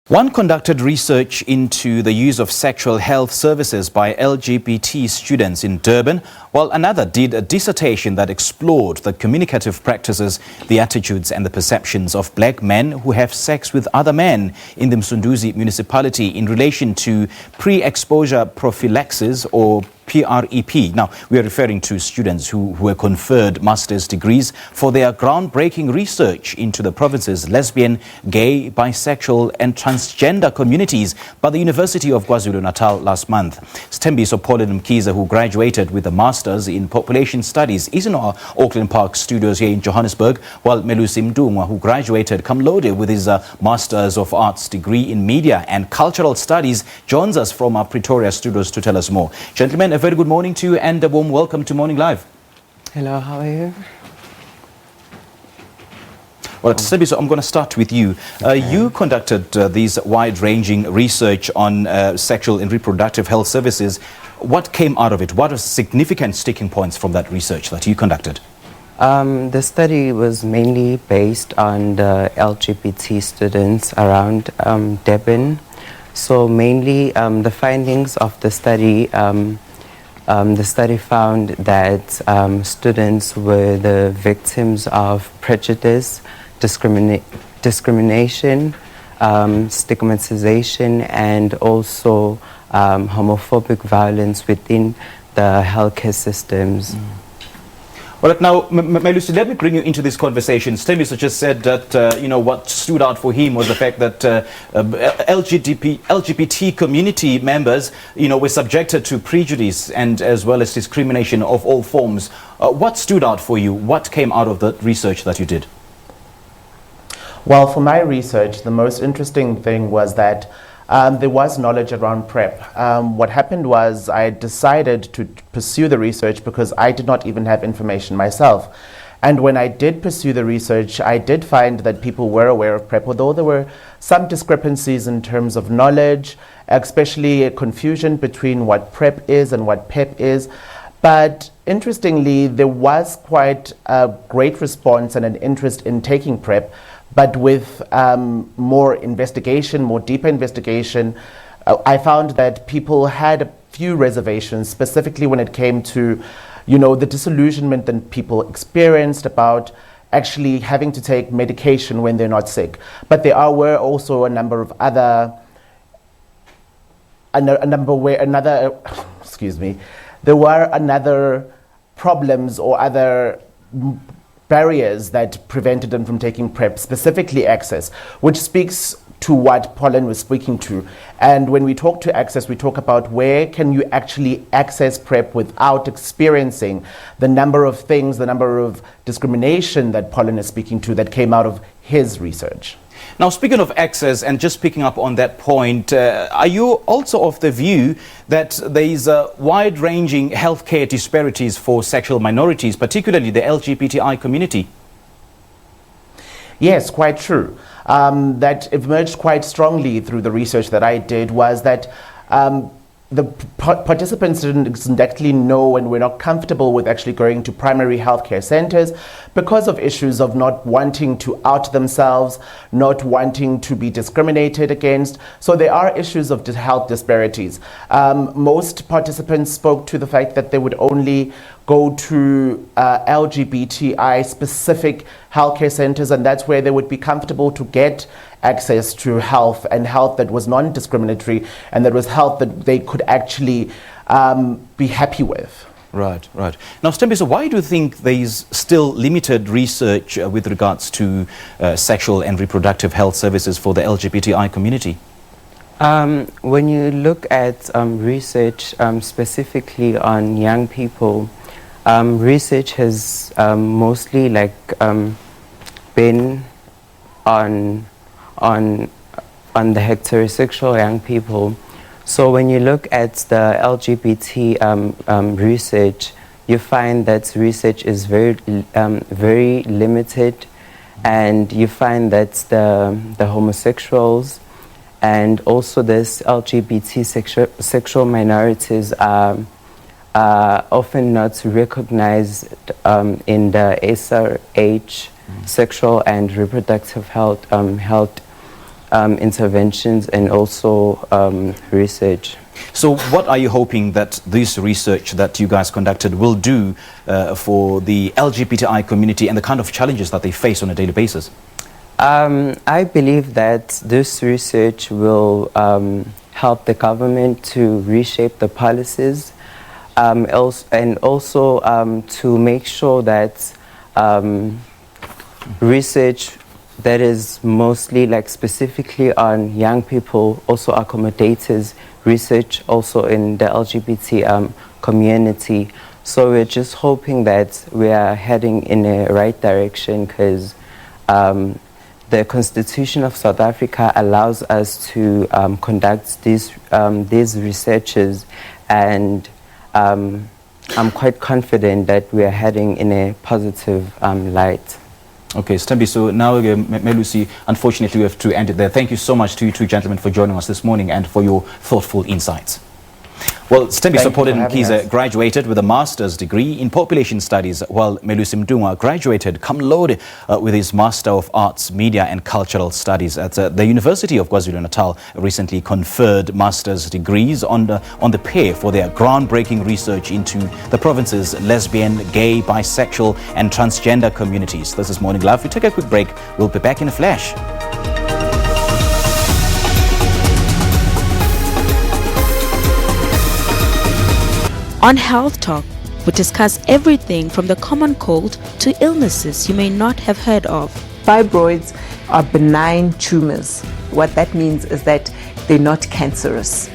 One conducted research into the use of sexual health services by LGBT students in Durban, while another did a dissertation that explored the communicative practices, the attitudes and the perceptions of black men who have sex with other men in the Msunduzi municipality in relation to pre-exposure prophylaxis or PrEP. Now, we are referring to students who were conferred master's degrees for their groundbreaking research into the province's lesbian, gay, bisexual and transgender communities by the University of KwaZulu-Natal last month. Sthembiso Pollen Mkhize, who graduated with a master's in population studies, is in our Auckland Park studios here in Johannesburg, while Melusi Mntungwa, who graduated cum laude with his master's of arts degree in media and cultural studies, joins us from our Pretoria studios to tell us more. Gentlemen, a very good morning to you and a warm welcome to Morning Live. Hello, how are you? Well, Sthembiso, I'm going to start with you. You conducted these wide-ranging research on sexual and reproductive health services. What came out of it? What are significant sticking points from that research that you conducted? The study was mainly based on the LGBT students around Durban. So mainly the findings of the study found that students were the victims of prejudice, discrimination, stigmatization, and also homophobic violence within the healthcare systems. Well, now, Melusi, let me bring you into this conversation. Sthembiso just said that, what stood out for him was the fact that LGBT community members, were subjected to prejudice and as well as discrimination of all forms. What stood out for you? What came out of the research that you did? Well, for my research, the most interesting thing was that there was knowledge around PrEP. What happened was I decided to pursue the research because I did not even have information myself. And when I did pursue the research, I did find that people were aware of PrEP, although there were some discrepancies in terms of knowledge, especially a confusion between what PrEP is and what PEP is. But interestingly, there was quite a great response and an interest in taking PrEP. But with more investigation, more deeper investigation, I found that people had a few reservations, specifically when it came to, the disillusionment that people experienced about actually having to take medication when they're not sick. But there were also a number of other, there were another problems or other barriers that prevented them from taking PrEP, specifically access, which speaks to what Pollen was speaking to. And when we talk to access, we talk about where can you actually access PrEP without experiencing the number of things, the number of discrimination that Pollen is speaking to that came out of his research. Now, speaking of access and just picking up on that point, are you also of the view that there is wide-ranging healthcare disparities for sexual minorities, particularly the LGBTI community? Yes, quite true. That emerged quite strongly through the research that I did was that the participants didn't exactly know and were not comfortable with actually going to primary healthcare centers because of issues of not wanting to out themselves, not wanting to be discriminated against. So there are issues of health disparities. Most participants spoke to the fact that they would only go to LGBTI specific healthcare centers, and that's where they would be comfortable to get access to health, and health that was non-discriminatory and that was health that they could actually be happy with. Right, right. Now, Sthembiso, why do you think there is still limited research with regards to sexual and reproductive health services for the LGBTI community? When you look at research specifically on young people, research has mostly been on the heterosexual young people. So when you look at the LGBT research, you find that research is very limited, and you find that the homosexuals and also this LGBT sexual minorities are often not recognized in the SRH, sexual and reproductive health interventions and also research. So what are you hoping that this research that you guys conducted will do for the LGBTI community and the kind of challenges that they face on a daily basis? I believe that this research will help the government to reshape the policies and also to make sure that research that is mostly like specifically on young people also accommodates research also in the LGBT community. So we're just hoping that we are heading in the right direction, because the Constitution of South Africa allows us to conduct these researches, and I'm quite confident that we are heading in a positive light. Okay, Sthembiso, now Melusi, unfortunately we have to end it there. Thank you so much to you two gentlemen for joining us this morning and for your thoughtful insights. Well, Sthembiso Pollen Mkhize graduated with a master's degree in population studies, while Melusi Mntungwa graduated cum laude with his Master of Arts, Media and Cultural Studies at the University of KwaZulu-Natal. Recently conferred master's degrees on the pair for their groundbreaking research into the province's lesbian, gay, bisexual and transgender communities. This is Morning Live. We take a quick break. We'll be back in a flash. On Health Talk, we discuss everything from the common cold to illnesses you may not have heard of. Fibroids are benign tumors. What that means is that they're not cancerous.